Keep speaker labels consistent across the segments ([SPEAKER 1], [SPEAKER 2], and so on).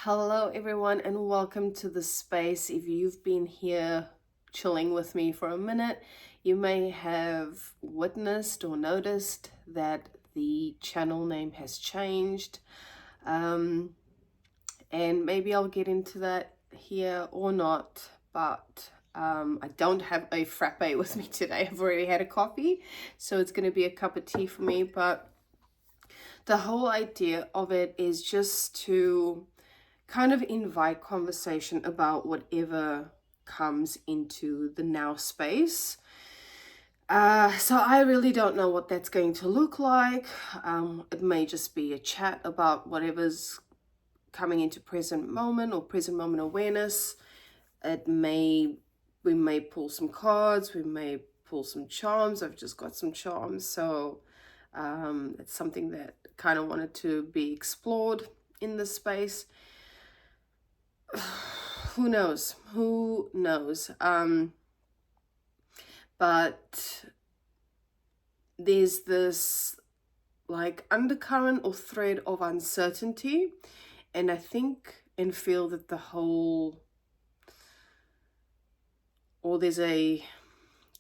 [SPEAKER 1] Hello, everyone, and welcome to the space. If you've been here chilling with me for a minute, you may have witnessed or noticed that the channel name has changed. Um, and maybe I'll get into that here or not, but I don't have a frappe with me today. I've already had a coffee, so it's going to be a cup of tea for me. But the whole idea of it is just to kind of invite conversation about whatever comes into the now space. So I really don't know what that's going to look like. It may just be a chat about whatever's coming into present moment or present moment awareness. We may pull some cards, we may pull some charms. I've just got some charms, so it's something that kind of wanted to be explored in this space. Who knows? Who knows? But there's this like undercurrent or thread of uncertainty, and I think and feel that there's a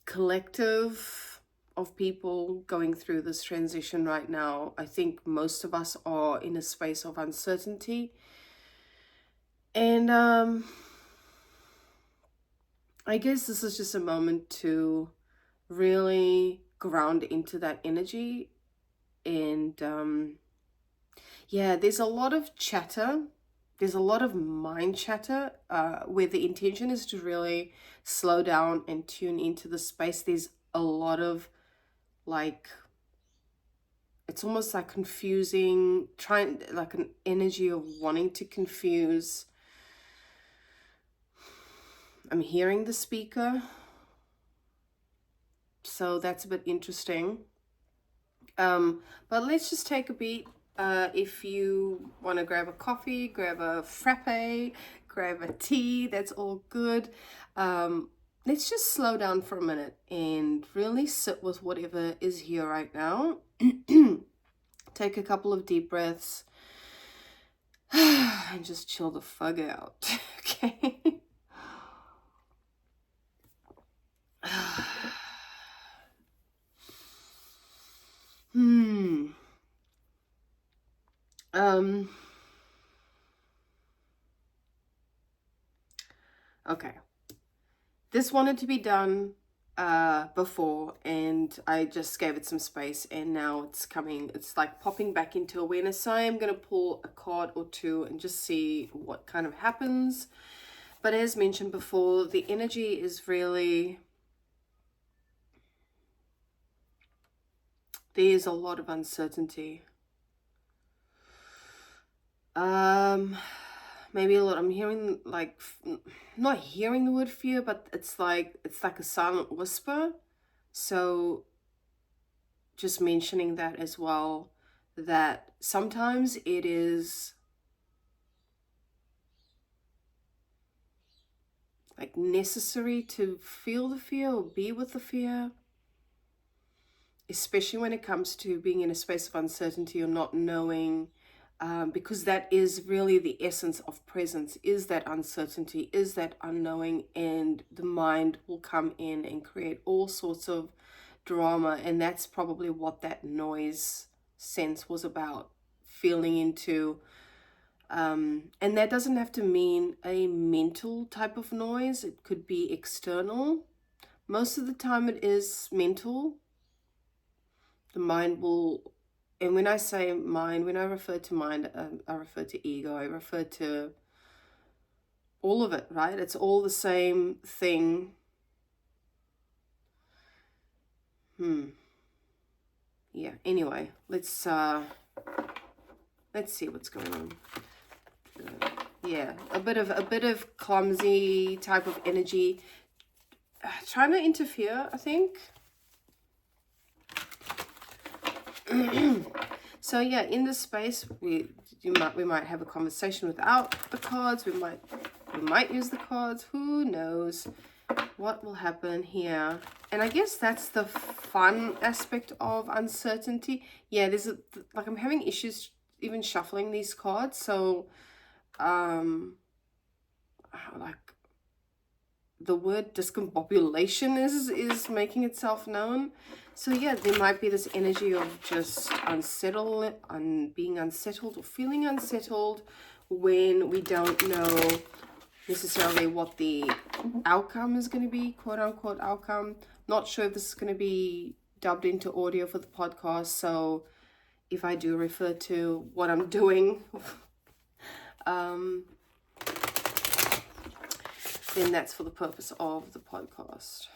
[SPEAKER 1] collective of people going through this transition right now. I think most of us are in a space of uncertainty. And I guess this is just a moment to really ground into that energy. And yeah, there's a lot of chatter. There's a lot of mind chatter where the intention is to really slow down and tune into the space. There's a lot of it's almost like confusing, like an energy of wanting to confuse. I'm hearing the speaker, so that's a bit interesting. But let's just take a beat. If you want to grab a coffee, grab a frappe, grab a tea, that's all good. Let's just slow down for a minute and really sit with whatever is here right now. Take a couple of deep breaths and just chill the fuck out. Okay. Okay. This wanted to be done before, and I just gave it some space, and now it's like popping back into awareness. So I am going to pull a card or two and just see what kind of happens. But as mentioned before, the energy is really, there's a lot of uncertainty. Maybe a lot. I'm hearing not hearing the word fear, but it's like a silent whisper. So just mentioning that as well, that sometimes it is like necessary to feel the fear or be with the fear, especially when it comes to being in a space of uncertainty or not knowing, because that is really the essence of presence, is that uncertainty, is that unknowing, and the mind will come in and create all sorts of drama. And that's probably what that noise sense was about, feeling into. And that doesn't have to mean a mental type of noise. It could be external. Most of the time it is mental. The mind will, and when I say mind, when I refer to mind, I refer to ego, I refer to all of it, right? It's all the same thing. Yeah, anyway, let's see what's going on. Yeah, a bit of clumsy type of energy, trying to interfere, I think. So yeah, in this space, we might have a conversation without the cards. We might use the cards. Who knows what will happen here? And I guess that's the fun aspect of uncertainty. Yeah, I'm having issues even shuffling these cards. So like the word discombobulation is making itself known. So yeah, there might be this energy of just being unsettled or feeling unsettled when we don't know necessarily what the outcome is going to be, quote unquote outcome. Not sure if this is going to be dubbed into audio for the podcast, so if I do refer to what I'm doing, then that's for the purpose of the podcast.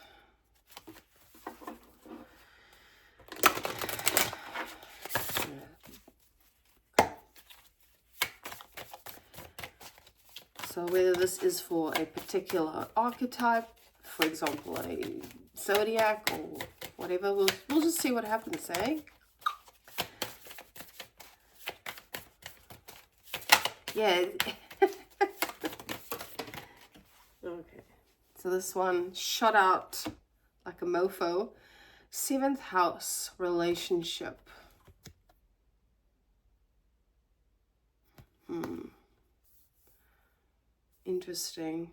[SPEAKER 1] So whether this is for a particular archetype, for example, a zodiac or whatever, we'll just see what happens, eh? Yeah. Okay. So this one shot out like a mofo. 7th house, relationship. Interesting.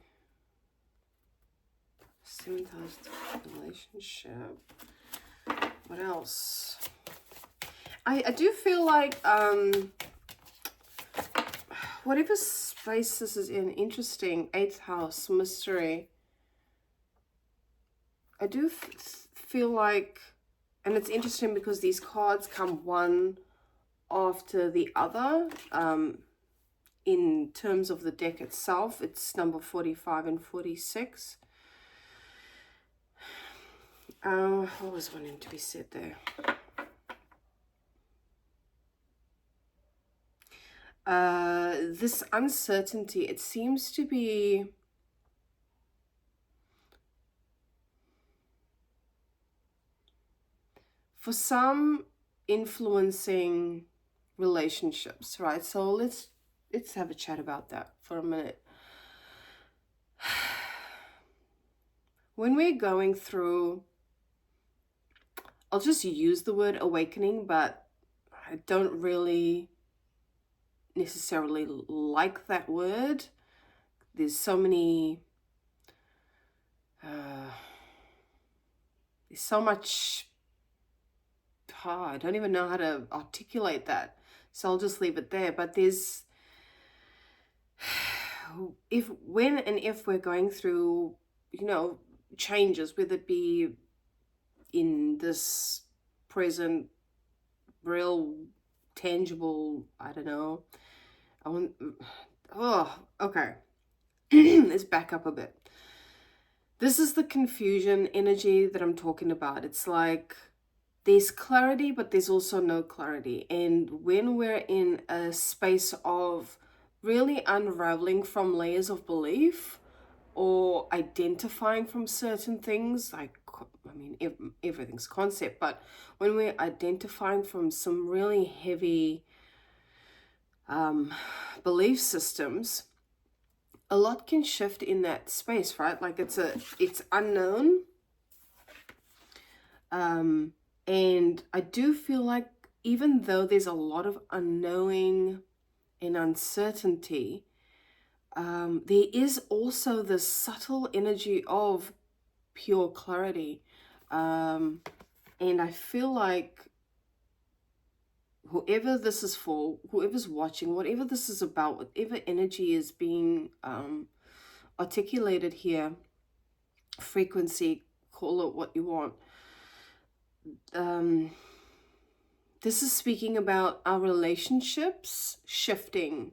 [SPEAKER 1] 7th house, relationship. What else? I do feel like whatever space this is in, interesting. 8th house, mystery. I do feel like, and it's interesting because these cards come one after the other. In terms of the deck itself, it's number 45 and 46. What was wanting to be said there? This uncertainty, it seems to be for some influencing relationships, right? So let's have a chat about that for a minute. When we're going through, I'll just use the word awakening, but I don't really necessarily like that word. There's so many, there's so much, I don't even know how to articulate that. So I'll just leave it there. But there's, when and if we're going through, changes, whether it be in this present, real, tangible, I don't know. Okay. Let's back up a bit. This is the confusion energy that I'm talking about. It's like there's clarity, but there's also no clarity. And when we're in a space of really unraveling from layers of belief or identifying from certain things, like, I mean, everything's concept, but when we're identifying from some really heavy belief systems, a lot can shift in that space, right? Like it's unknown. And I do feel like even though there's a lot of unknowing and uncertainty, there is also this subtle energy of pure clarity. And I feel like whoever this is for, whoever's watching, whatever this is about, whatever energy is being articulated here, frequency, call it what you want. This is speaking about our relationships shifting,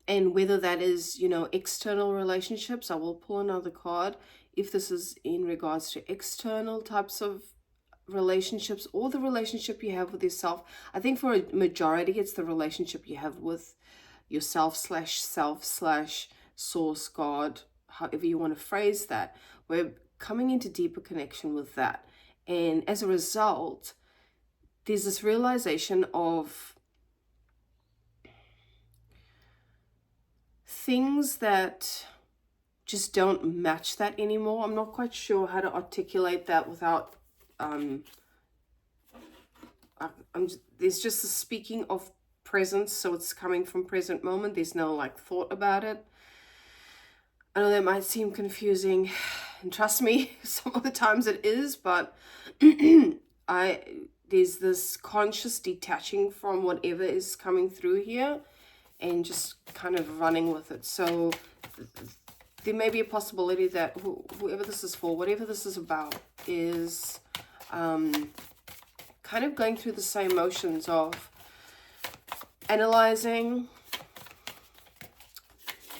[SPEAKER 1] and whether that is, external relationships. I will pull another card if this is in regards to external types of relationships or the relationship you have with yourself. I think for a majority, it's the relationship you have with yourself / source, God, however you want to phrase that. We're coming into deeper connection with that. And as a result, there's this realization of things that just don't match that anymore. I'm not quite sure how to articulate that without there's just the speaking of presence, so it's coming from present moment. There's no like thought about it. I know that might seem confusing, and trust me, some of the times it is, but there's this conscious detaching from whatever is coming through here and just kind of running with it. So there may be a possibility that whoever this is for, whatever this is about, is kind of going through the same motions of analyzing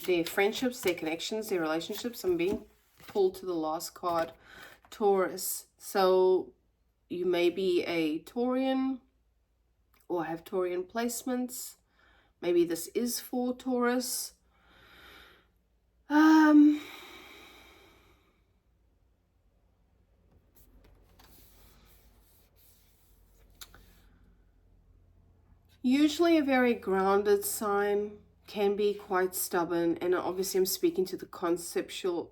[SPEAKER 1] their friendships, their connections, their relationships. I'm being pulled to the last card, Taurus. So you may be a Taurian or have Taurian placements. Maybe this is for Taurus. Usually a very grounded sign, can be quite stubborn, and obviously I'm speaking to the conceptual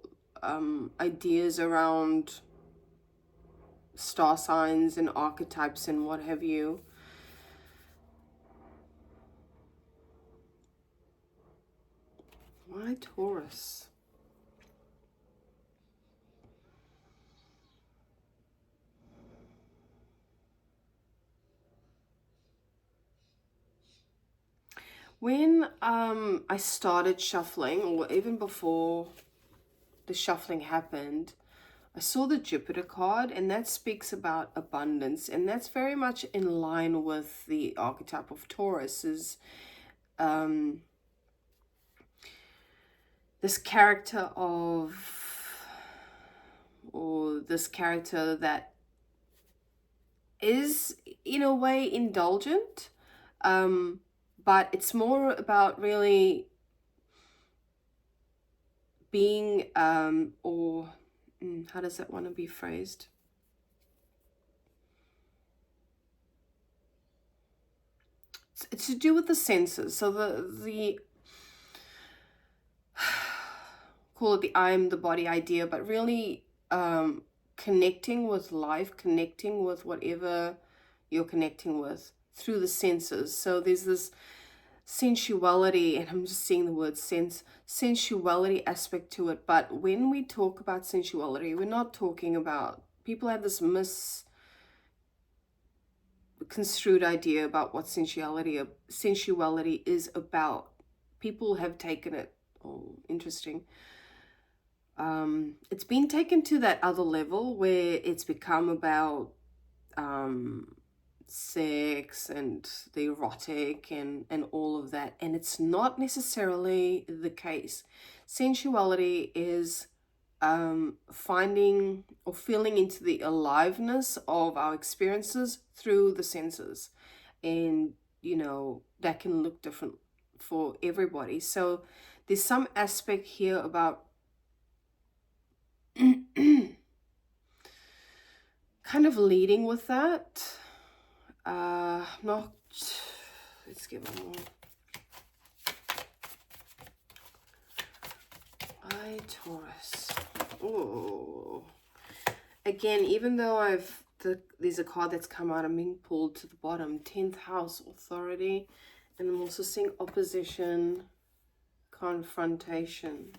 [SPEAKER 1] ideas around star signs and archetypes and what have you. Why Taurus? When I started shuffling, or even before the shuffling happened, I saw the Jupiter card, and that speaks about abundance, and that's very much in line with the archetype of Taurus. Is this character that is in a way indulgent, but it's more about really being, how does that want to be phrased? It's to do with the senses. So the call it the I am the body idea, but really connecting with life, connecting with whatever you're connecting with through the senses. So there's this sensuality, and I'm just seeing the word sensuality aspect to it. But when we talk about sensuality, we're not talking about, people have this misconstrued idea about what sensuality is about. People have taken it, interesting, it's been taken to that other level where it's become about sex and the erotic and all of that, and it's not necessarily the case. Sensuality is finding or feeling into the aliveness of our experiences through the senses, and that can look different for everybody. So there's some aspect here about kind of leading with that. Let's give one more. Taurus. Oh, again, even though there's a card that's come out, I'm being pulled to the bottom. 10th house, authority, and I'm also seeing opposition, confrontation.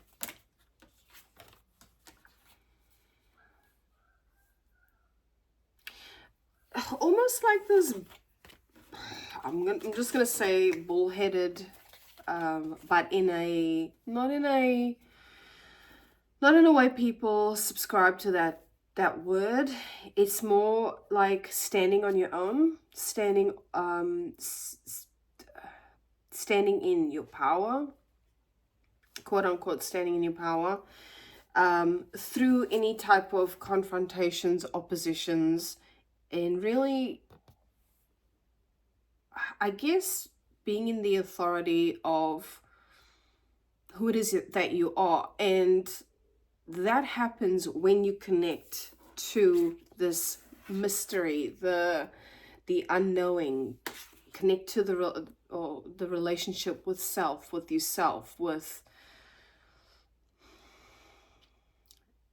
[SPEAKER 1] Almost like this, I'm just gonna say bullheaded, but not in a way people subscribe to that word. It's more like standing on your own, standing in your power, quote unquote, standing in your power, through any type of confrontations, oppositions, and really, I guess, being in the authority of who it is that you are. And that happens when you connect to this mystery, the unknowing, connect to the relationship with self, with yourself, with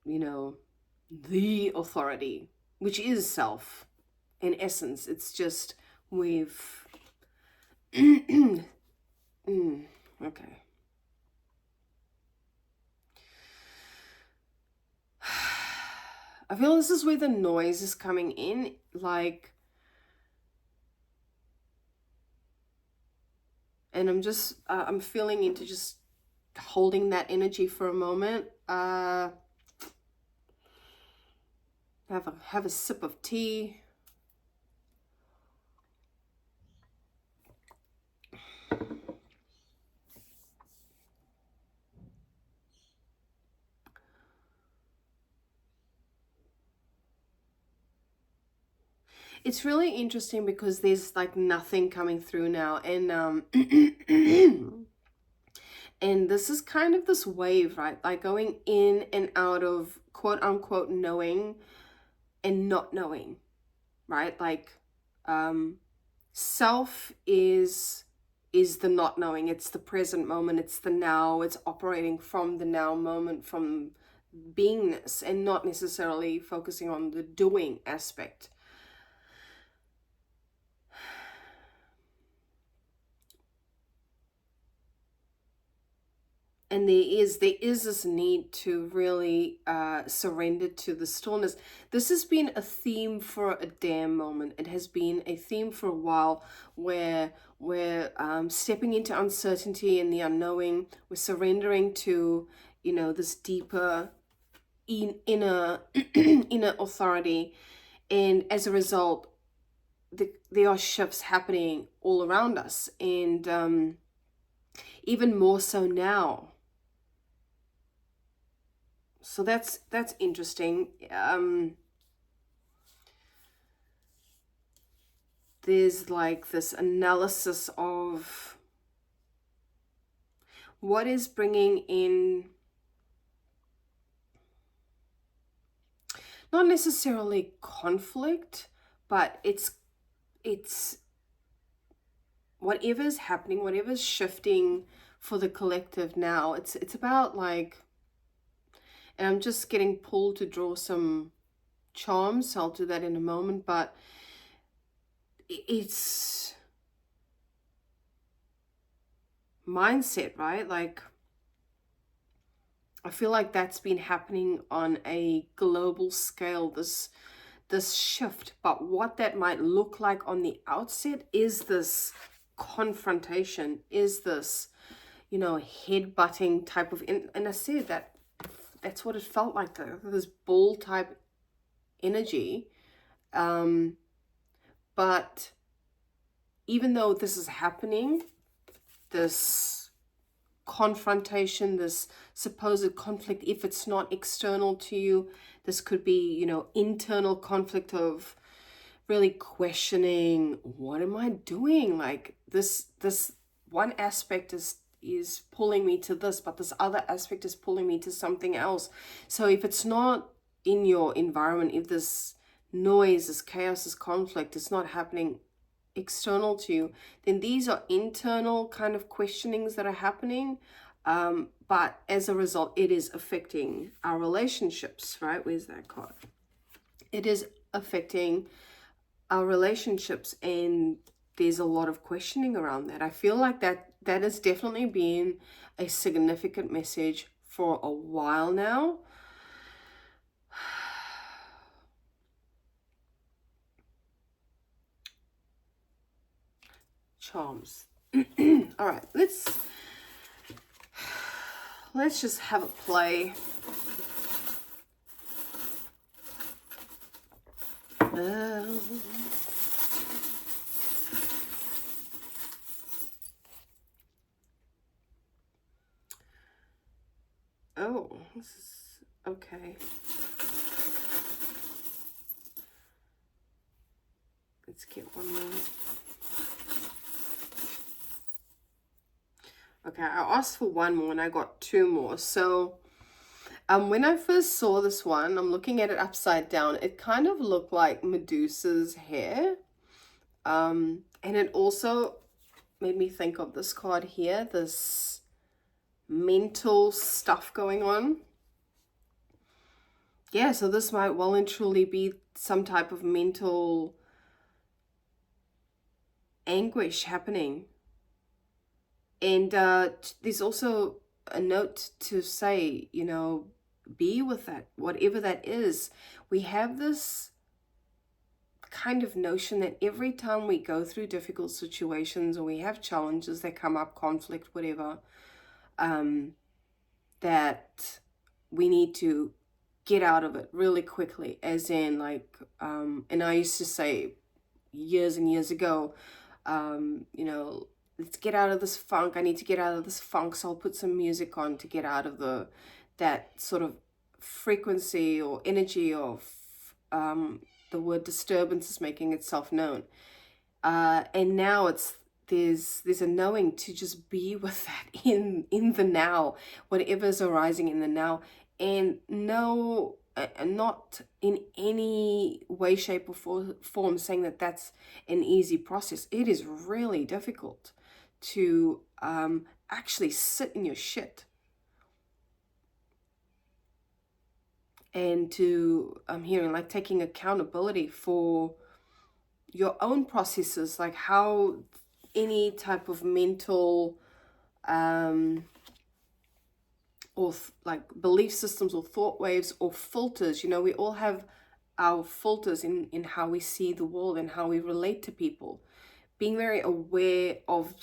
[SPEAKER 1] the authority, which is self. In essence, it's just we've Okay. I feel this is where the noise is coming in, like, and I'm feeling into just holding that energy for a moment. Have a sip of tea. It's really interesting because there's like nothing coming through now, and and this is kind of this wave, right? Like going in and out of quote unquote knowing and not knowing, right? Like self is the not knowing. It's the present moment, it's the now, it's operating from the now moment, from beingness, and not necessarily focusing on the doing aspect. And there is this need to really surrender to the stillness. This has been a theme for a damn moment. It has been a theme for a while, where we're stepping into uncertainty and the unknowing. We're surrendering to, you know, this deeper inner inner authority, and as a result, there are shifts happening all around us, and even more so now. So that's interesting. There's like this analysis of what is bringing in, not necessarily conflict, but it's whatever's happening, whatever's shifting for the collective now. It's about like, and I'm just getting pulled to draw some charms, so I'll do that in a moment, but it's mindset, right? Like, I feel like that's been happening on a global scale, this shift. But what that might look like on the outset is this confrontation, is this, you know, head-butting type of, and I said that's what it felt like, this bull type energy. But even though this is happening, this confrontation, this supposed conflict, if it's not external to you, this could be, you know, internal conflict of really questioning, what am I doing? Like this one aspect is pulling me to this, but this other aspect is pulling me to something else. So if it's not in your environment, if this noise, this chaos, this conflict is not happening external to you, then these are internal kind of questionings that are happening. But as a result, it is affecting our relationships, right? Where's that card? It is affecting our relationships, and there's a lot of questioning around that. I feel like that has definitely been a significant message for a while now. Charms. All right, let's just have a play. Oh, this is okay. Let's get one more. Okay, I asked for one more and I got two more. So when I first saw this one, I'm looking at it upside down. It kind of looked like Medusa's hair. And it also made me think of this card here, this mental stuff going on. Yeah, so this might well and truly be some type of mental anguish happening. And there's also a note to say, you know, be with that, whatever that is. We have this kind of notion that every time we go through difficult situations or we have challenges that come up, conflict, whatever, that we need to get out of it really quickly, as in like, and I used to say years and years ago, you know, let's get out of this funk. I need to get out of this funk, so I'll put some music on to get out of that sort of frequency or energy of the word disturbance is making itself known. And now there's a knowing to just be with that in the now, whatever's arising in the now, and no, not in any way, shape, or form saying that that's an easy process. It is really difficult to actually sit in your shit and to hearing like taking accountability for your own processes, like how any type of mental or like belief systems or thought waves or filters, you know, we all have our filters in how we see the world and how we relate to people. Being very aware of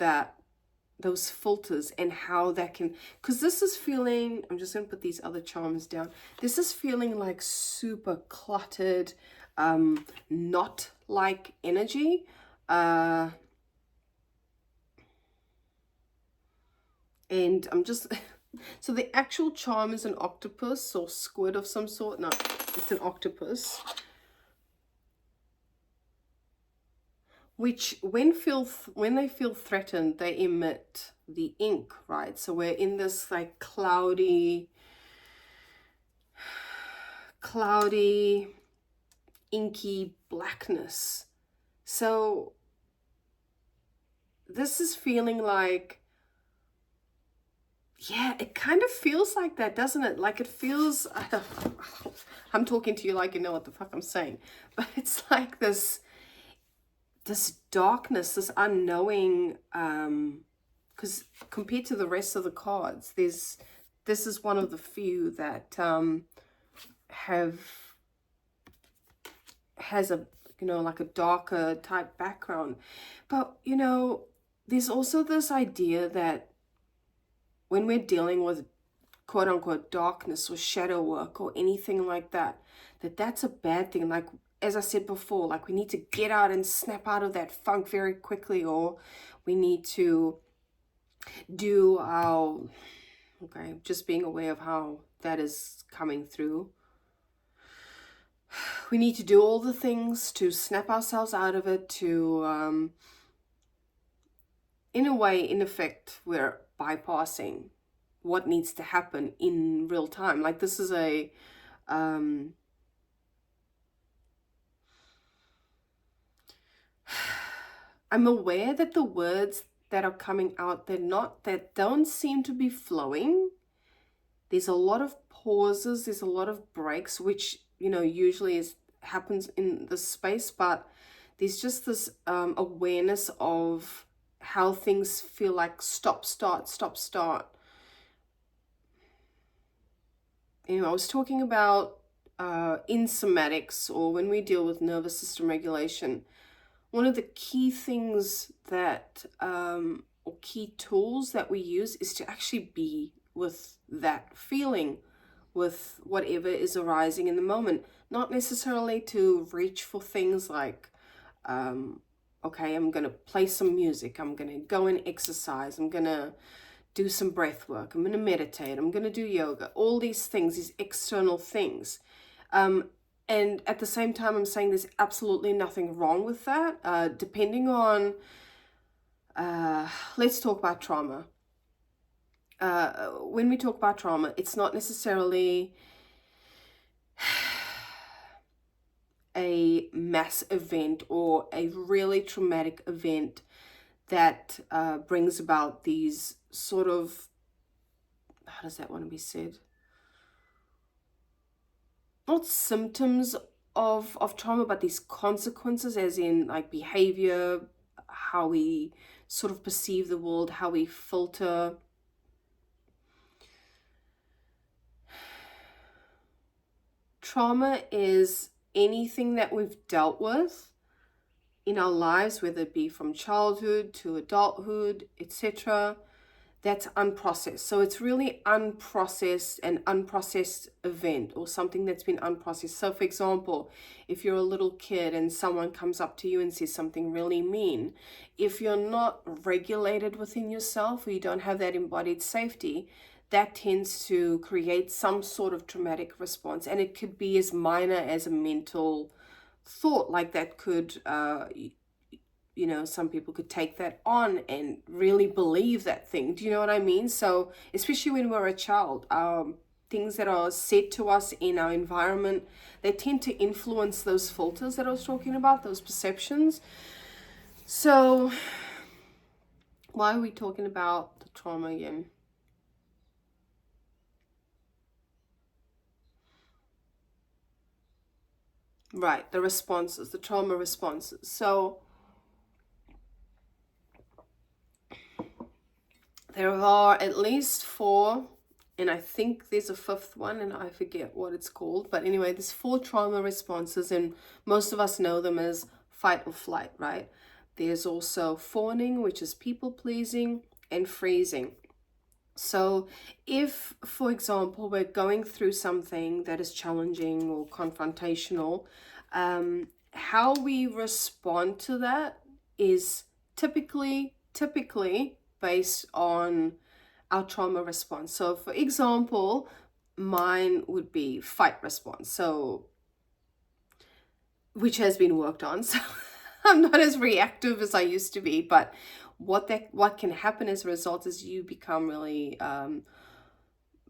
[SPEAKER 1] those filters and how that can, because this is feeling, I'm just going to put these other charms down. This is feeling like super cluttered, not like energy. And I'm just, so the actual charm is an octopus or squid of some sort. No, it's an octopus. Which when they feel threatened, they emit the ink, right? So we're in this like cloudy, inky blackness. So this is feeling like, yeah, it kind of feels like that, doesn't it? Like it feels, I'm talking to you like you know what the fuck I'm saying, but it's like this darkness, this unknowing, because compared to the rest of the cards, this is one of the few that has a, you know, like a darker type background. But you know, there's also this idea that when we're dealing with quote unquote darkness or shadow work or anything like that, that's a bad thing. Like as I said before, like we need to get out and snap out of that funk very quickly, or we need to do our, okay, just being aware of how that is coming through. We need to do all the things to snap ourselves out of it, to, in a way, in effect, we're bypassing what needs to happen in real time. Like this is a, I'm aware that the words that are coming out, that don't seem to be flowing. There's a lot of pauses, there's a lot of breaks, which, you know, usually happens in the space, but there's just this awareness of how things feel like stop, start, stop, start. You know, I was talking about in somatics, or when we deal with nervous system regulation, one of the key things that, or key tools that we use is to actually be with that feeling, with whatever is arising in the moment. Not necessarily to reach for things like, okay, I'm going to play some music, I'm going to go and exercise, I'm going to do some breath work, I'm going to meditate, I'm going to do yoga, all these things, these external things. And at the same time, I'm saying there's absolutely nothing wrong with that. Depending on, let's talk about trauma. When we talk about trauma, it's not necessarily a mass event or a really traumatic event that brings about these sort of, how does that want to be said? Not symptoms of trauma, but these consequences, as in like behavior, how we sort of perceive the world, how we filter. Trauma is anything that we've dealt with in our lives, whether it be from childhood to adulthood, etc., that's unprocessed. So it's really unprocessed, an unprocessed event or something that's been unprocessed. So for example, if you're a little kid and someone comes up to you and says something really mean, if you're not regulated within yourself, or you don't have that embodied safety, that tends to create some sort of traumatic response. And it could be as minor as a mental thought, like that could some people could take that on and really believe that thing. Do you know what I mean? So especially when we're a child, things that are said to us in our environment, they tend to influence those filters that I was talking about, those perceptions. So why are we talking about the trauma again? Right, the responses, the trauma responses. So there are at least 4, and I think there's a 5th one, and I forget what it's called. But anyway, there's 4 trauma responses, and most of us know them as fight or flight, right? There's also fawning, which is people pleasing, and freezing. So if, for example, we're going through something that is challenging or confrontational, how we respond to that is typically based on our trauma response. So for example, mine would be fight response, so which has been worked on. So I'm not as reactive as I used to be, but what can happen as a result is you become really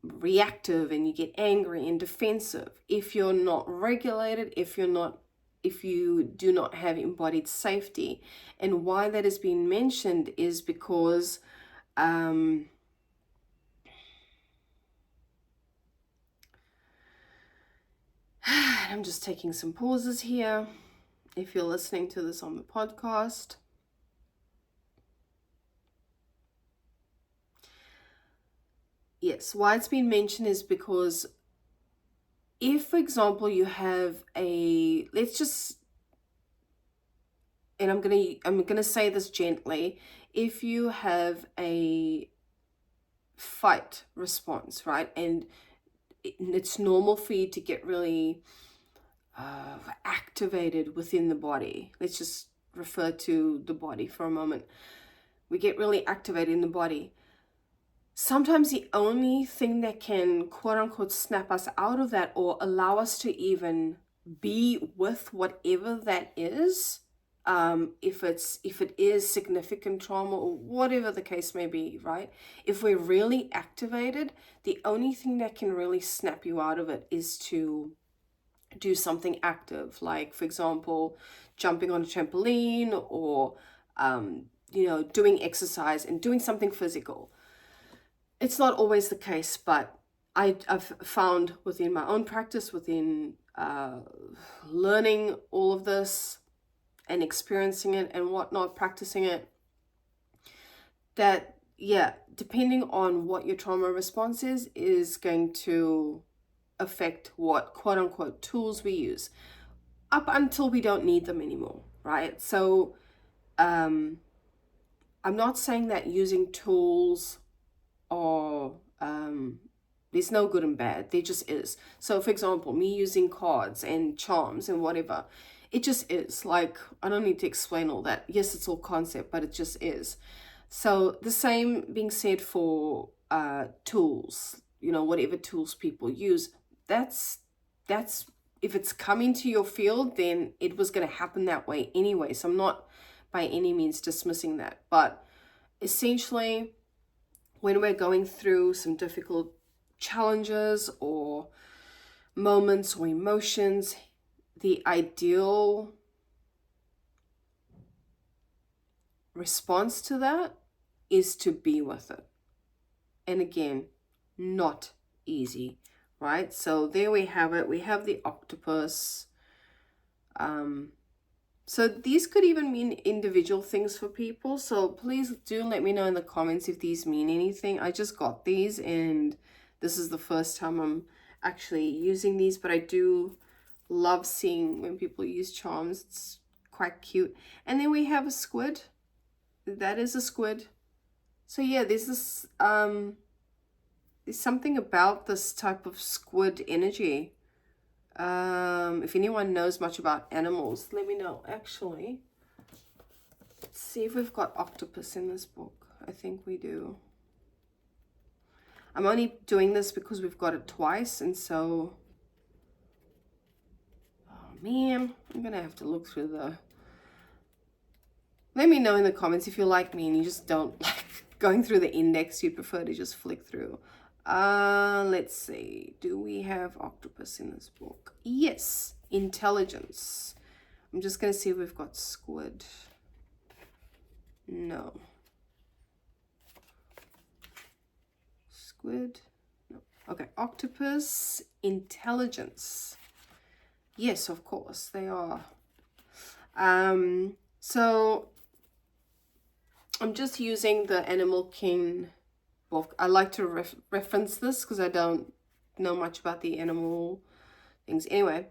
[SPEAKER 1] reactive, and you get angry and defensive if you're not regulated, if you do not have embodied safety. And why that has been mentioned is because I'm just taking some pauses here. If you're listening to this on the podcast, yes, why it's been mentioned is because if, for example, you have and I'm gonna say this gently, if you have a fight response, right, and it's normal for you to get really activated within the body. Let's just refer to the body for a moment. We get really activated in the body. Sometimes the only thing that can quote unquote snap us out of that, or allow us to even be with whatever that is, if it is significant trauma or whatever the case may be, right? If we're really activated, the only thing that can really snap you out of it is to do something active, like for example, jumping on a trampoline, or doing exercise and doing something physical. It's not always the case, but I've found within my own practice, within learning all of this and experiencing it and whatnot, practicing it, that depending on what your trauma response is going to affect what quote unquote tools we use up until we don't need them anymore, right? So I'm not saying that using tools are there's no good and bad, there just is. So for example, me using cards and charms and whatever, it just is. Like, I don't need to explain all that. Yes, it's all concept, but it just is. So the same being said for tools, whatever tools people use, that's if it's coming to your field, then it was going to happen that way anyway. So I'm not by any means dismissing that. But essentially, when we're going through some difficult challenges or moments or emotions, the ideal response to that is to be with it. And again, not easy, right? So there we have it. We have the octopus. So these could even mean individual things for people. So please do let me know in the comments if these mean anything. I just got these and this is the first time I'm actually using these, but I do love seeing when people use charms. It's quite cute. And then we have a squid. That is a squid. So yeah, there's this there's something about this type of squid energy. If anyone knows much about animals, let me know. Actually, let's see if we've got octopus in this book. I think we do. I'm only doing this because we've got it twice, and so, oh man, I'm gonna have to look through the, let me know in the comments if you're like me and you just don't like going through the index, you prefer to just flick through. Let's see, do we have octopus in this book? Yes, intelligence. I'm just gonna see if we've got squid. No. Squid? No. Okay, octopus, intelligence. Yes, of course, they are. So I'm just using the Animal King book. I like to reference this because I don't know much about the animal things. Anyway,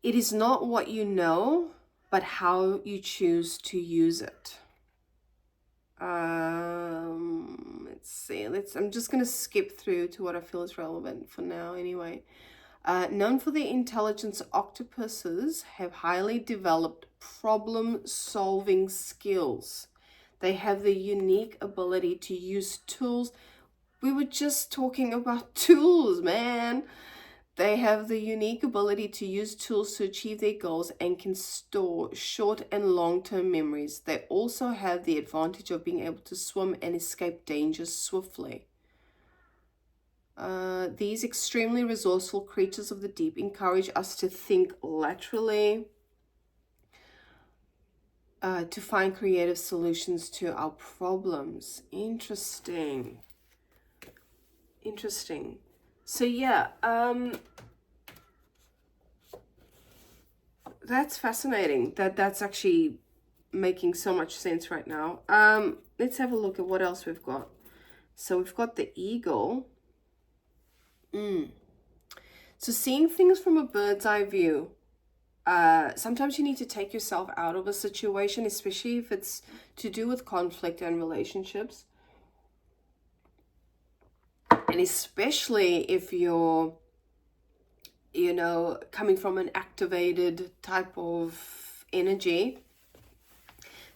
[SPEAKER 1] it is not what you know, but how you choose to use it. Let's see. I'm just going to skip through to what I feel is relevant for now anyway. Known for their intelligence, octopuses have highly developed problem-solving skills. They have the unique ability to use tools. We were just talking about tools, man. They have the unique ability to use tools to achieve their goals and can store short and long-term memories. They also have the advantage of being able to swim and escape dangers swiftly. These extremely resourceful creatures of the deep encourage us to think laterally, to find creative solutions to our problems. Interesting. So yeah, that's fascinating. That's actually making so much sense right now. Let's have a look at what else we've got. So we've got the eagle. So seeing things from a bird's eye view. Sometimes you need to take yourself out of a situation, especially if it's to do with conflict and relationships. And especially if you're, you know, coming from an activated type of energy.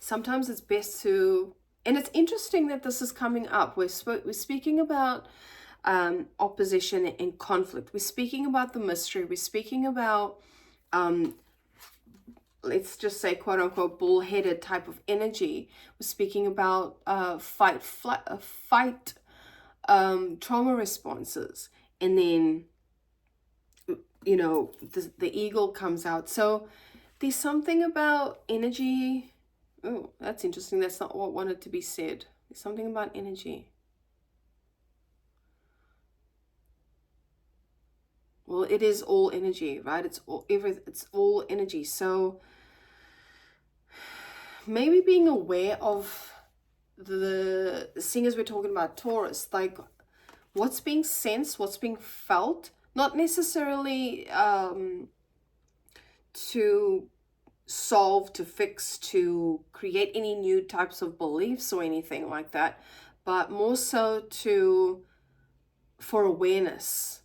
[SPEAKER 1] Sometimes it's best to, and it's interesting that this is coming up. We're speaking about opposition and conflict. We're speaking about the mystery. We're speaking about let's just say quote unquote bullheaded type of energy. We're speaking about fight trauma responses, and then you know the eagle comes out. So there's something about energy. Oh, that's interesting. That's not what wanted to be said. There's something about energy. Well, it is all energy, right? It's all energy. So maybe being aware of the seeing as we're talking about Taurus, like what's being sensed, what's being felt, not necessarily to solve, to fix, to create any new types of beliefs or anything like that, but more so for awareness,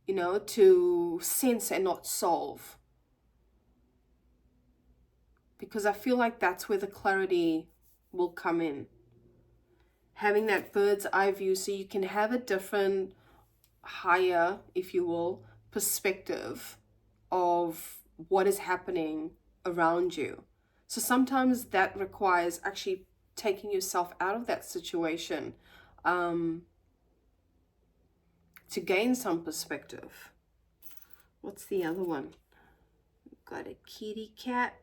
[SPEAKER 1] you know, to sense and not solve. Because I feel like that's where the clarity will come in. Having that bird's eye view so you can have a different, higher, if you will, perspective of what is happening around you. So sometimes that requires actually taking yourself out of that situation to gain some perspective. What's the other one? We've got a kitty cat.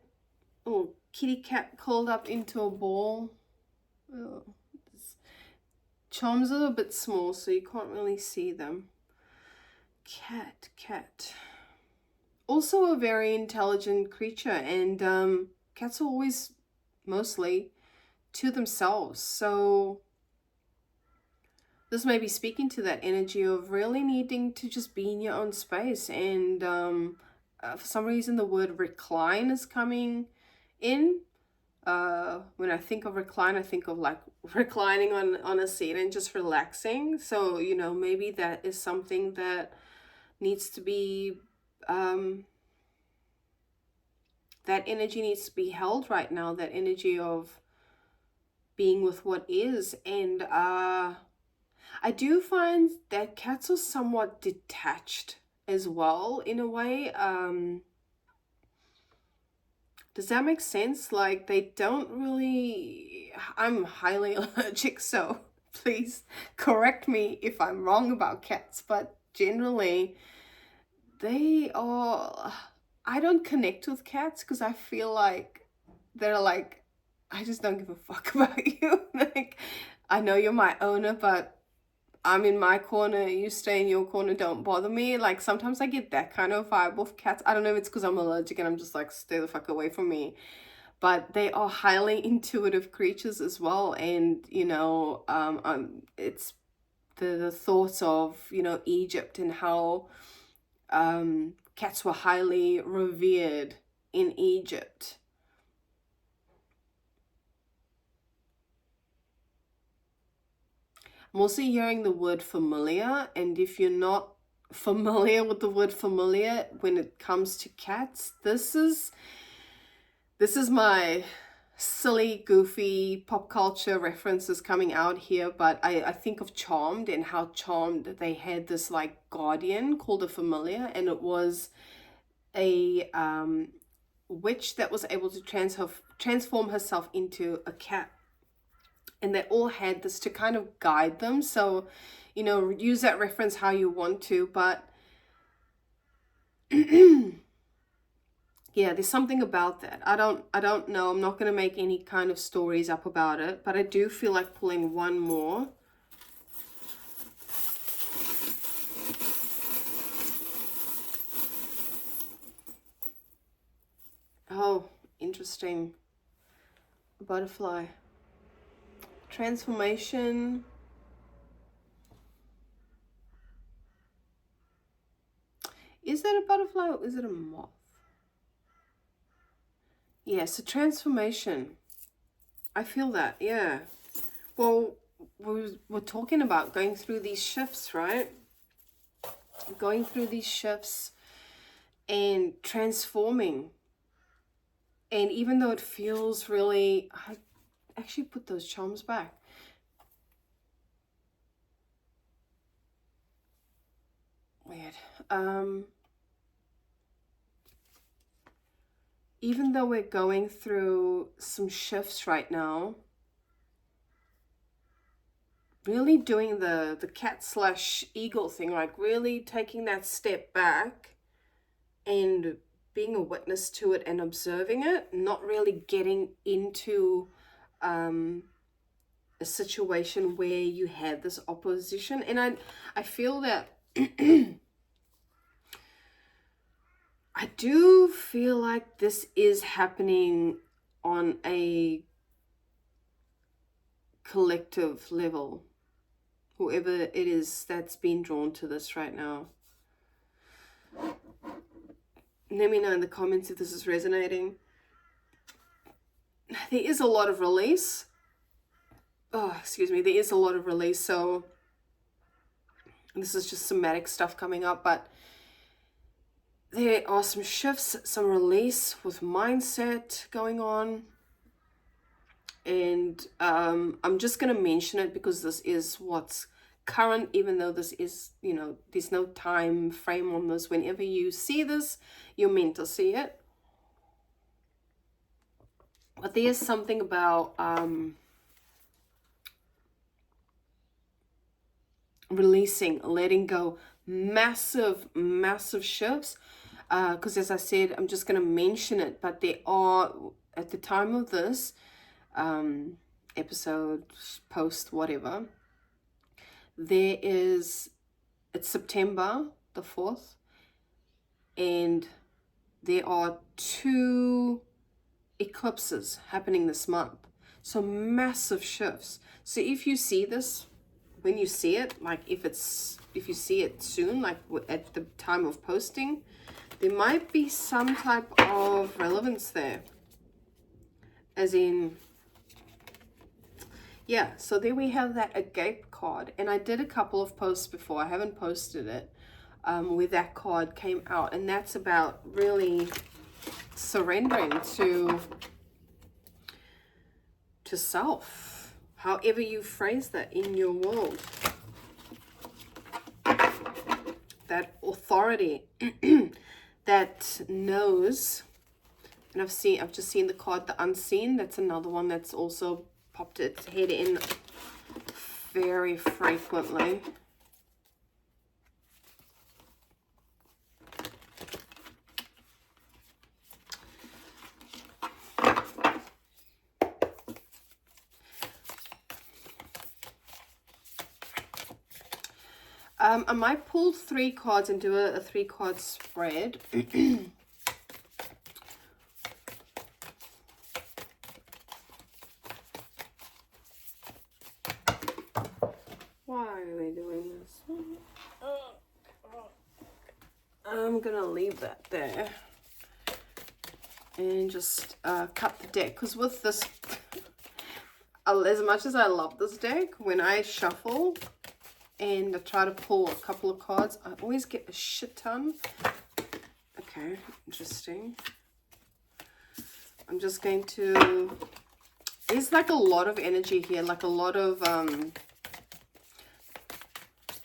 [SPEAKER 1] Oh, kitty cat curled up into a ball. Oh, charms are a bit small, so you can't really see them. Cat. also a very intelligent creature, and cats are always mostly to themselves. So this may be speaking to that energy of really needing to just be in your own space. And for some reason, the word recline is coming in. When I think of recline, I think of like reclining on a seat and just relaxing. So, you know, maybe that is something that needs to be, that energy needs to be held right now, that energy of being with what is. And I do find that cats are somewhat detached as well in a way. Does that make sense? Like they don't really, I'm highly allergic, so please correct me if I'm wrong about cats, but generally they are, I don't connect with cats because I feel like they're like, I just don't give a fuck about you. Like, I know you're my owner, but I'm in my corner, you stay in your corner, don't bother me. Like sometimes I get that kind of vibe with cats. I don't know if it's because I'm allergic and I'm just like, stay the fuck away from me. But they are highly intuitive creatures as well. And, you know, it's the thoughts of, you know, Egypt and how cats were highly revered in Egypt. I'm also hearing the word familiar, and if you're not familiar with the word familiar when it comes to cats, this is my silly, goofy pop culture references coming out here, but I think of Charmed and how Charmed they had this like guardian called a familiar, and it was a witch that was able to transform herself into a cat, and they all had this to kind of guide them. So, you know, use that reference how you want to, but yeah, there's something about that. I don't know. I'm not going to make any kind of stories up about it, but I do feel like pulling one more. Oh, interesting. A butterfly. Transformation. Is that a butterfly or is it a moth? Yeah, so transformation. I feel that, yeah. Well, we're talking about going through these shifts, right? Going through these shifts and transforming. And even though it feels really, I actually put those charms back. Weird. Even though we're going through some shifts right now, really doing the cat slash eagle thing, like really taking that step back and being a witness to it and observing it, not really getting into a situation where you have this opposition. And I feel that I do feel like this is happening on a collective level, whoever it is that's being drawn to this right now. Let me know in the comments if this is resonating. There is a lot of release. Oh, excuse me. There is a lot of release. So this is just somatic stuff coming up, but there are some shifts, some release with mindset going on. And I'm just going to mention it because this is what's current, even though this is, you know, there's no time frame on this. Whenever you see this, you're meant to see it. But there's something about releasing, letting go, massive shifts. Because as I said, I'm just going to mention it, but there are, at the time of this episode, post, whatever, it's September the 4th, and there are 2 eclipses happening this month. So massive shifts. So if you see this, when you see it, like if you see it soon, like at the time of posting, there might be some type of relevance there. As in, yeah, so there we have that agape card. And I did a couple of posts before. I haven't posted it, where that card came out. And that's about really surrendering to self, however you phrase that in your world. That authority that knows. And I've just seen the card, the unseen. That's another one that's also popped its head in very frequently. I might pull 3 cards and do a 3-card spread. Why are we doing this? I'm gonna leave that there and just cut the deck, because with this, as much as I love this deck, when I shuffle and I try to pull a couple of cards, I always get a shit ton. Okay, interesting. I'm just going to, there's like a lot of energy here, like a lot of, I'm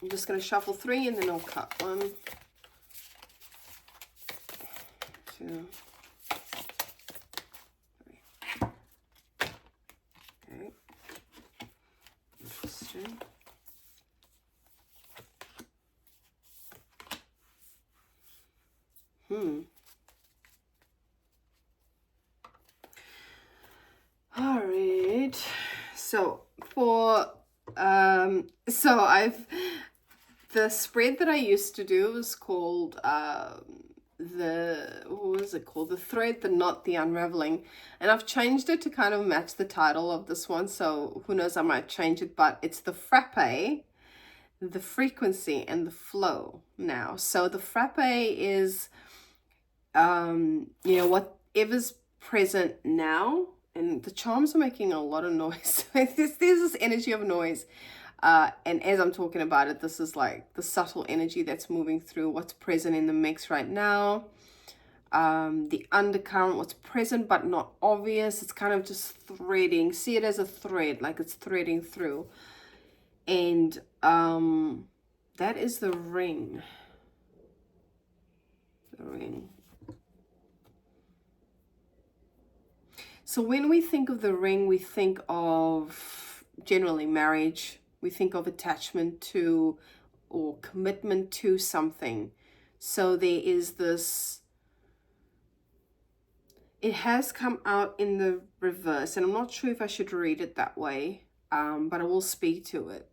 [SPEAKER 1] just going to shuffle 3 and then I'll cut 1, 2, 3. Okay, interesting. All right. So for the spread that I used to do was called what was it called? The thread, the knot, the unraveling. And I've changed it to kind of match the title of this one. So who knows, I might change it, but it's the frappe, the frequency, and the flow now. So the frappe is whatever's present now, and the charms are making a lot of noise. There's this energy of noise, and as I'm talking about it, this is like the subtle energy that's moving through what's present in the mix right now. The undercurrent, what's present but not obvious, it's kind of just threading. See it as a thread, like it's threading through. And that is the ring. The ring. So when we think of the ring, we think of generally marriage. We think of attachment to or commitment to something. So there is this, it has come out in the reverse, and I'm not sure if I should read it that way, but I will speak to it.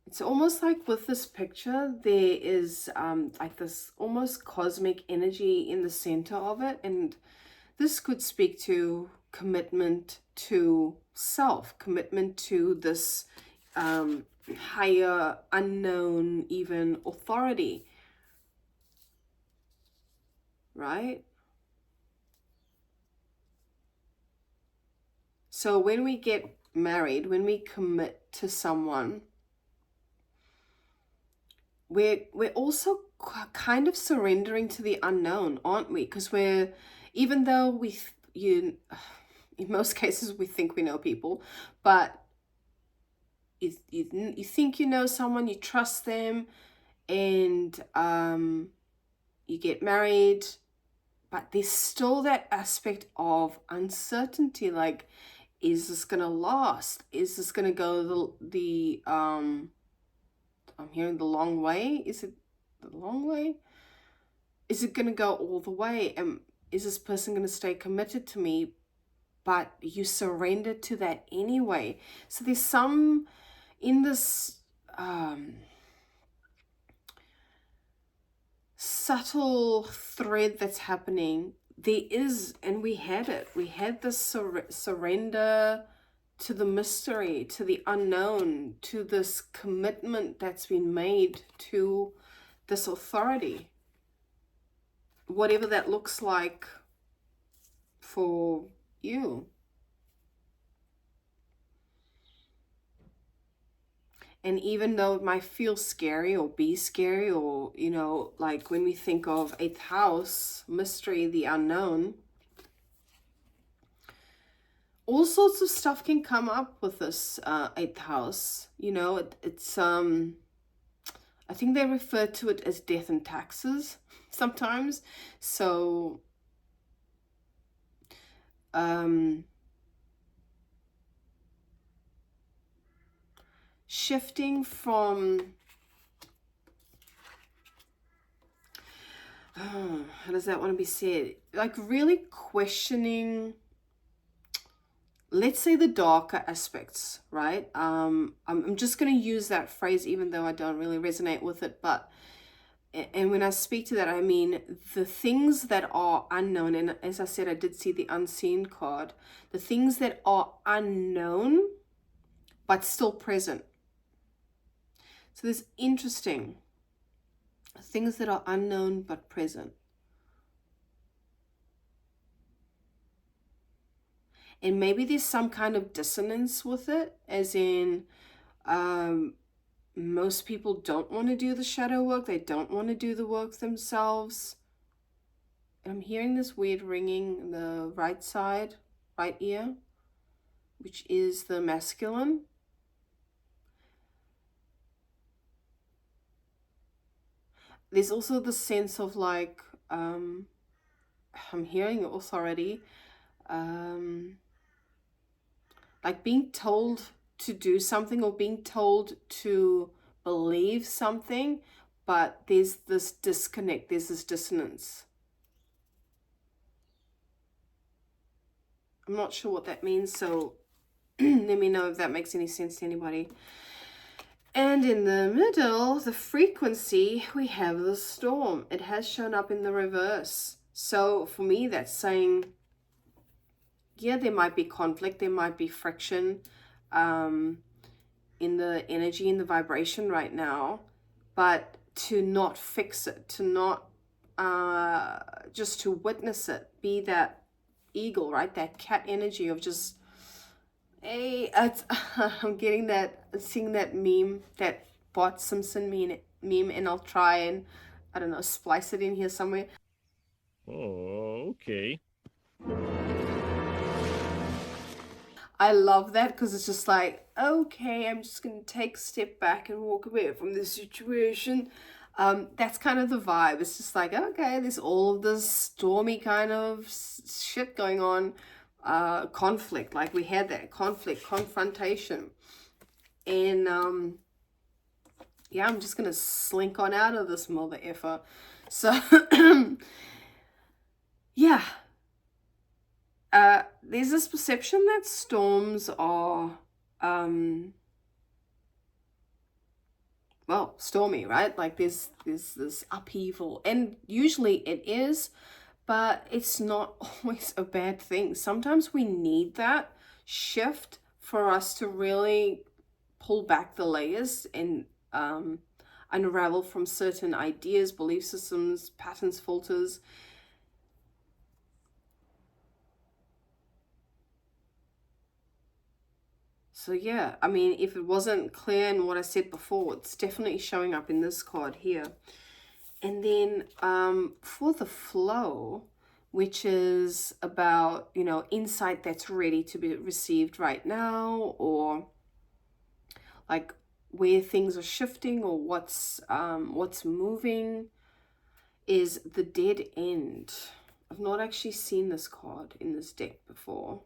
[SPEAKER 1] It's almost like with this picture, there is like this almost cosmic energy in the center of it. And this could speak to commitment to self, commitment to this higher, unknown, even authority, right? So when we get married, when we commit to someone, we're also kind of surrendering to the unknown, aren't we? Because even though in most cases we think we know people, but you think you know someone, you trust them, and you get married, but there's still that aspect of uncertainty. Like, is this gonna last? Is this gonna go the I'm hearing the long way. Is it the long way? Is it going to go all the way? And is this person going to stay committed to me? But you surrender to that anyway. So there's some in this subtle thread that's happening. There is, and we had this surrender to the mystery, to the unknown, to this commitment that's been made to this authority, whatever that looks like for you. And even though it might feel scary or be scary, or, you know, like when we think of 8th house, mystery, the unknown, all sorts of stuff can come up with this 8th house. You know, it's I think they refer to it as death and taxes sometimes. So shifting from, how does that want to be said? Like really questioning, let's say, the darker aspects, right? I'm just going to use that phrase, even though I don't really resonate with it. But, and when I speak to that, I mean the things that are unknown. And as I said, I did see the unseen card. The things that are unknown, but still present. So this interesting. Things that are unknown, but present. And maybe there's some kind of dissonance with it, as in most people don't want to do the shadow work. They don't want to do the work themselves. And I'm hearing this weird ringing in the right side, right ear, which is the masculine. There's also the sense of like, I'm hearing authority, like being told to do something or being told to believe something, but there's this disconnect, there's this dissonance. I'm not sure what that means, so let me know if that makes any sense to anybody. And in the middle, the frequency, we have the storm. It has shown up in the reverse. So for me, that's saying, yeah, there might be conflict, there might be friction in the energy, in the vibration right now, but to not fix it, to not just to witness it, be that eagle, right? That cat energy of just, hey, I'm getting that, seeing that meme, that Bart Simpson meme, and I'll try and, I don't know, splice it in here somewhere.
[SPEAKER 2] Oh, okay.
[SPEAKER 1] I love that because it's just like, okay, I'm just going to take a step back and walk away from this situation. That's kind of the vibe. It's just like, okay, there's all of this stormy kind of shit going on. Conflict, like we had that conflict, confrontation. And yeah, I'm just going to slink on out of this mother effer. So, yeah. There's this perception that storms are, well, stormy, right? Like there's this upheaval, and usually it is, but it's not always a bad thing. Sometimes we need that shift for us to really pull back the layers and unravel from certain ideas, belief systems, patterns, filters. So yeah, I mean, if it wasn't clear in what I said before, it's definitely showing up in this card here. And then for the flow, which is about, you know, insight that's ready to be received right now, or like where things are shifting, or what's moving, is the dead end. I've not actually seen this card in this deck before.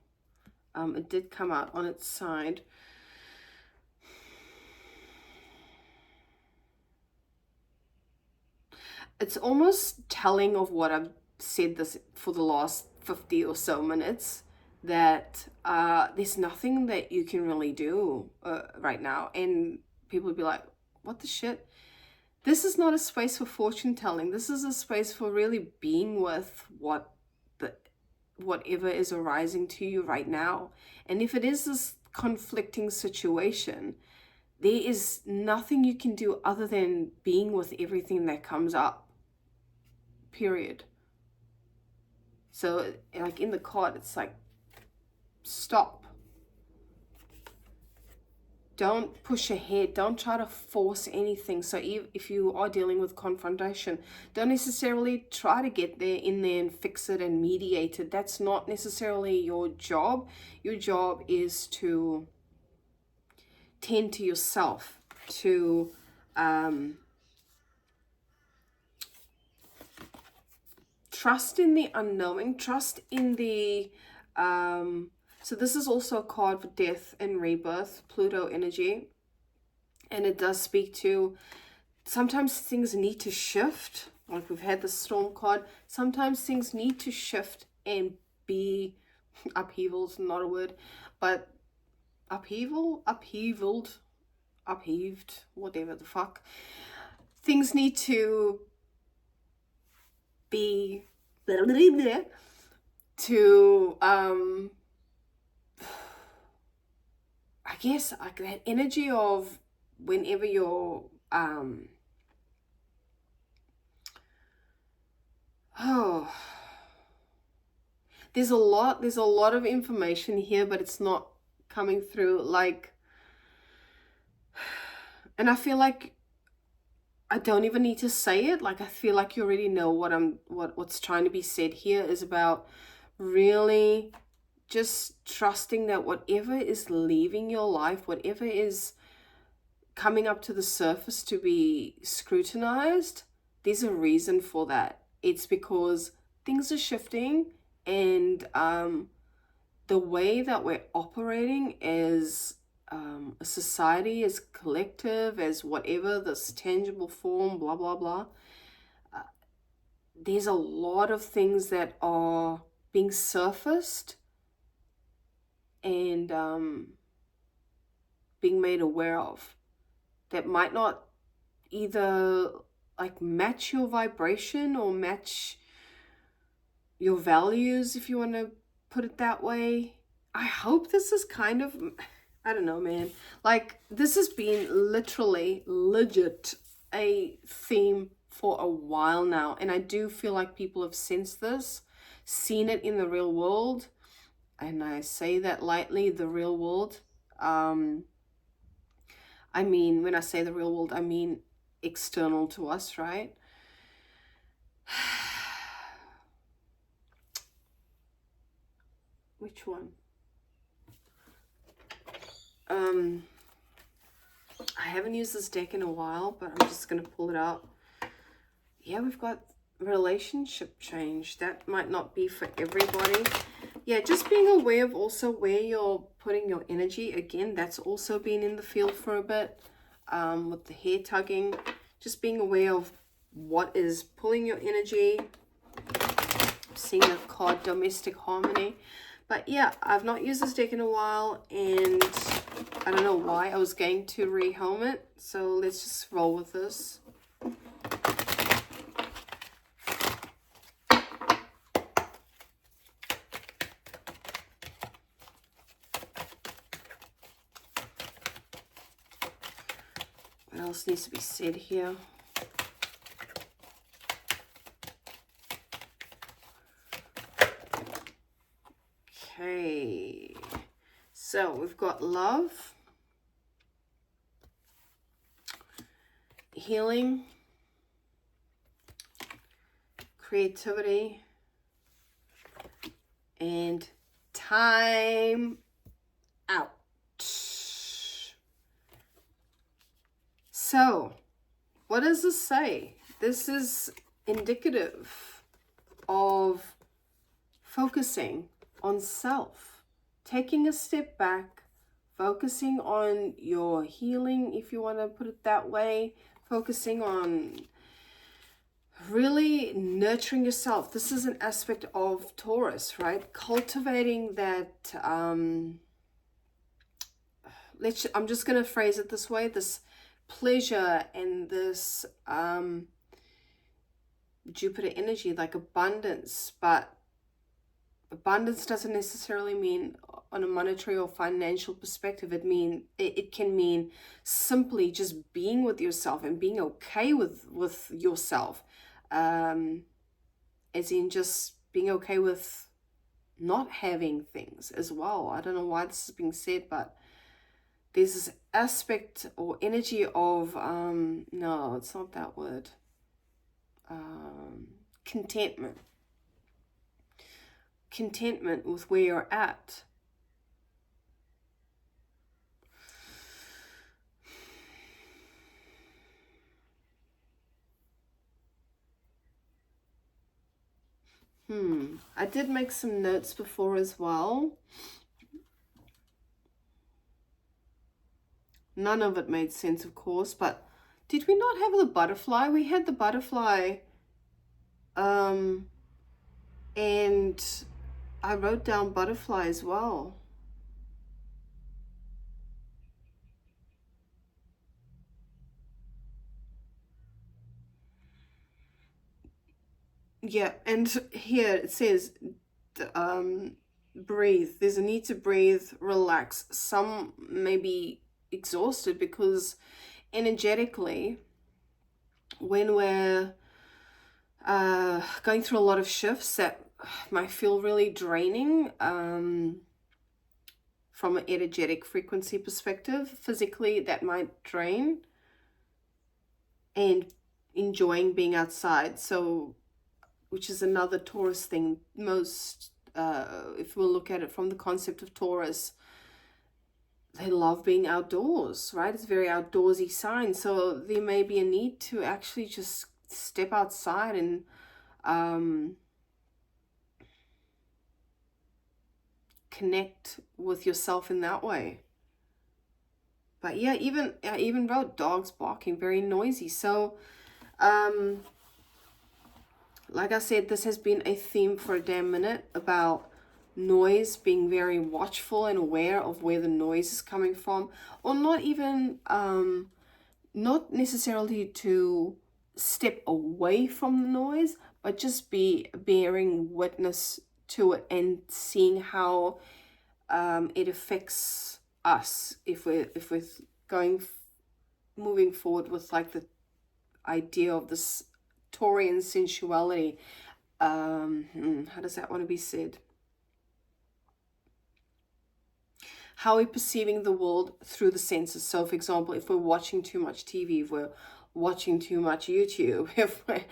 [SPEAKER 1] It did come out on its side. It's almost telling of what I've said this for the last 50 or so minutes, that there's nothing that you can really do right now. And people would be like, what the shit? This is not a space for fortune telling. This is a space for really being with whatever is arising to you right now. And if it is this conflicting situation, there is nothing you can do other than being with everything that comes up. Period. So like in the card, it's like, stop. Don't push ahead. Don't try to force anything. So if you are dealing with confrontation, don't necessarily try to get there in there and fix it and mediate it. That's not necessarily your job. Your job is to tend to yourself, to trust in the unknowing, trust in the so this is also a card for death and rebirth, Pluto energy. And it does speak to, sometimes things need to shift. Like we've had the storm card. Sometimes things need to shift and be upheaval's not a word, but upheaved, whatever the fuck. Things need to be to I guess like that energy of whenever you're there's a lot of information here, but it's not coming through, like, and I feel like I don't even need to say it. Like I feel like you already know what's trying to be said here is about really just trusting that whatever is leaving your life, whatever is coming up to the surface to be scrutinized, there's a reason for that. It's because things are shifting, and the way that we're operating as a society, as collective, as whatever, this tangible form, blah, blah, blah, there's a lot of things that are being surfaced and being made aware of that might not either like match your vibration or match your values, if you want to put it that way. I hope this is kind of, I don't know, man. Like this has been literally legit a theme for a while now, and I do feel like people have sensed this, seen it in the real world. And I say that lightly, the real world. I mean, when I say the real world, I mean external to us, right? Which one? I haven't used this deck in a while, but I'm just going to pull it out. Yeah, we've got relationship change. That might not be for everybody. Yeah, just being aware of also where you're putting your energy. Again, that's also been in the field for a bit with the hair tugging. Just being aware of what is pulling your energy. I'm seeing the card Domestic Harmony. But yeah, I've not used this deck in a while, and I don't know why. I was going to rehome it, so let's just roll with this. What else needs to be said here? Okay, so we've got love, healing, creativity, and time out. So, what does this say? This is indicative of focusing on self, taking a step back, focusing on your healing, if you want to put it that way, focusing on really nurturing yourself. This is an aspect of Taurus, right? Cultivating that, I'm just going to phrase it this way, this pleasure and this Jupiter energy, like abundance. But abundance doesn't necessarily mean on a monetary or financial perspective. It can mean simply just being with yourself and being okay with yourself, as in just being okay with not having things as well. I don't know why this is being said, but there's this aspect or energy of no, it's not that word. Contentment with where you're at. I did make some notes before as well. None of it made sense, of course, but did we not have the butterfly? We had the butterfly, and I wrote down butterfly as well. Yeah, and here it says, breathe. There's a need to breathe, relax. Some may be exhausted because energetically, when we're going through a lot of shifts that might feel really draining, from an energetic frequency perspective, physically that might drain, and enjoying being outside. So, which is another Taurus thing. Most, if we'll look at it from the concept of Taurus, they love being outdoors, right? It's a very outdoorsy sign. So there may be a need to actually just step outside and connect with yourself in that way. But yeah, I even wrote dogs barking, very noisy. So like I said, this has been a theme for a damn minute about noise, being very watchful and aware of where the noise is coming from, or not even not necessarily to step away from the noise, but just be bearing witness to it and seeing how it affects us if we're moving forward with like the idea of this Taurian sensuality. How does that want to be said? How we're perceiving the world through the senses. So, for example, if we're watching too much TV, if we're watching too much YouTube, if we're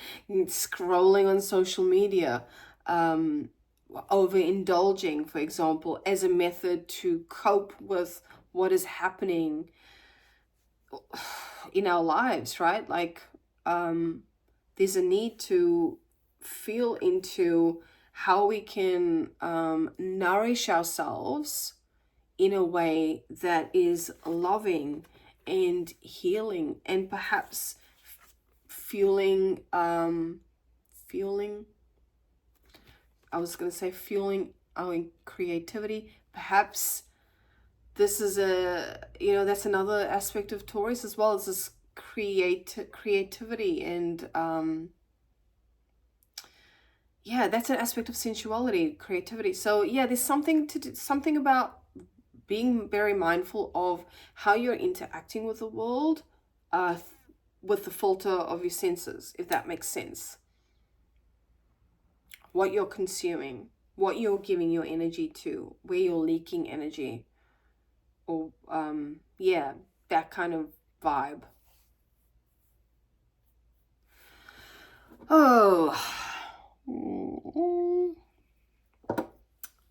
[SPEAKER 1] scrolling on social media, overindulging, for example, as a method to cope with what is happening in our lives, right? Like, there's a need to feel into how we can nourish ourselves in a way that is loving and healing, and perhaps fueling our creativity. Perhaps this is that's another aspect of Taurus as well, as this creativity, and that's an aspect of sensuality, creativity. So yeah, there's something about being very mindful of how you're interacting with the world, with the filter of your senses, if that makes sense. What you're consuming, what you're giving your energy to, where you're leaking energy, or that kind of vibe. Oh,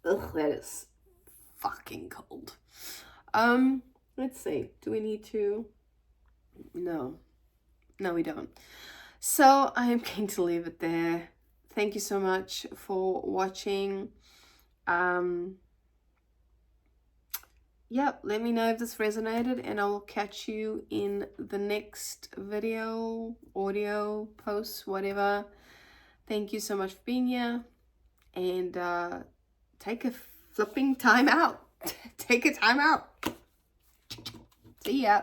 [SPEAKER 1] ugh, that is fucking cold. Let's see. Do we need to? No, we don't. So I am going to leave it there. Thank you so much for watching. Let me know if this resonated, and I will catch you in the next video, audio, post, whatever. Thank you so much for being here, and take a flipping time out. Take a time out. See ya.